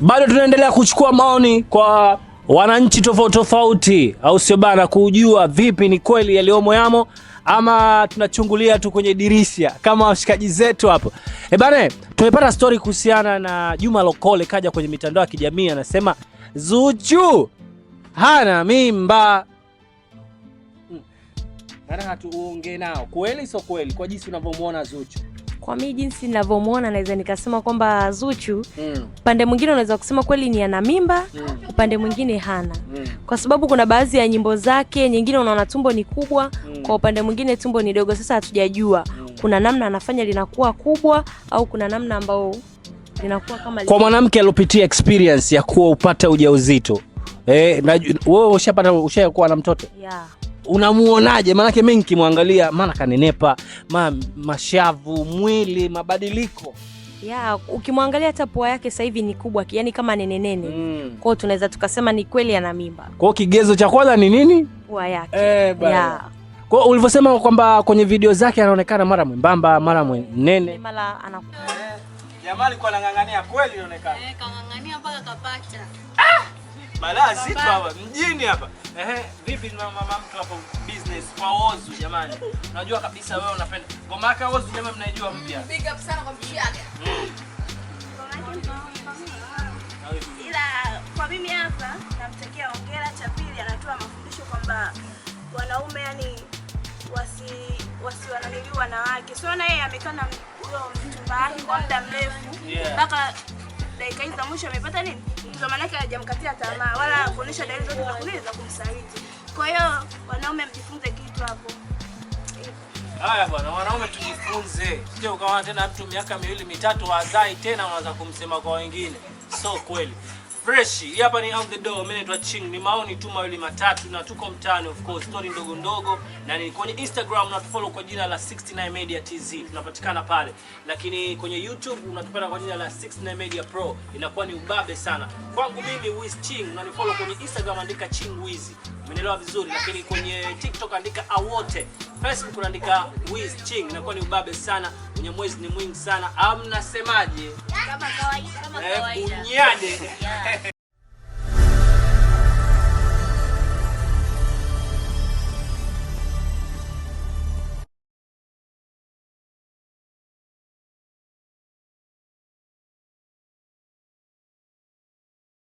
Bado tunaendelea kuchukua maoni kwa wananchi tofauti tofauti, au sio bana, kujua vipi ni kweli yaliomo yamo ama tunachungulia tu kwenye dirisha kama washikaji zetu hapo. Bana, tumepata story kuhusiana na Juma Lokole kaja kwenye mitandao ya kijamii anasema Zuchu hana mimba. Nataka tuongee nao. Kweli sio kweli kwa jinsi unavyomuona Zuchu? Kwa mimi jinsi ninavyomuona naweza nikasema kwamba Zuchu upande mwingine unaweza kusema kweli ni ana mimba, upande mwingine hana. Kwa sababu kuna baadhi ya nyimbo zake nyingine unaona tumbo ni kubwa, kwa upande mwingine tumbo ni dogo. Sasa hatujajua kuna namna anafanya linakuwa kubwa au kuna namna ambao linakuwa kama kwa mwanamke aliyopitia experience ya kuwa upata ujauzito. Wewe ushakuwa na mtoto? Yeah. Unamuonaje? Maana yake mimi nikimwangalia maana kanenepa, mashavu, mwili, mabadiliko. Ukimwangalia hata pua yake sasa hivi ni kubwa, yani kama nenenene. Kwa hiyo tunaweza tukasema ni kweli ana mimba. Kwa hiyo kigezo cha kwanza ni nini? Pua yake. Kwa hiyo ulivyosema kwamba kwenye video zake anaonekana mara mwembamba, mara mnene. Mara anakuwa. Jamaa alikuwa anangangania kweli inaonekana. Kangangania mpaka kapata. Balaa zito hapa mjini hapa. Vipi mama mtu hapo business kwa Ozu jamani? Unajua kabisa wewe unapenda. Ngoma yake Ozu jamani mnaijua mpya. Big up sana kwa mshiaga. Ila kwa mimi hapa namtakia hongera. Cha pili anatoa mafundisho kwamba wanaume yani wasiwananiliwa wanawake. Sio na yeye amekaa na huyo mchumba wake kwa muda mrefu mpaka dakika hizi za mwisho amepata nini? Mtoto manake hajamkatia tamaa wala kuonesha dalili zote za kunaweza kumsaliti. Kwa hiyo wanaume mjifunze kitu hapo. Haya bwana, wanaume tujifunze. Sio ukawa tena mtu miaka 2-3 wazai tena unaanza kumsema kwa wengine. So kweli. Fresh, hapa ni on the door, mimi naitwa Ching. Ni maoni tu mawili matatu na tuko mtaani of course, story ndogo ndogo na ni kwenye Instagram unatufollow kwa jina la 69 Media TZ. Tunapatikana pale. Lakini kwenye YouTube unatupata kwa jina la 69 Media Pro. Inakuwa ni ubabe sana. Kwangu mimi Wiz Ching, unanifollow kwenye Instagram andika Ching Wiz. Umeelewa vizuri, lakini kwenye TikTok andika Awote. Facebook unaandika Wiz Ching. Inakuwa ni ubabe sana. Kwenye mwezi ni mwingi sana. Mnasemaje? Kama kawaida. Unyade.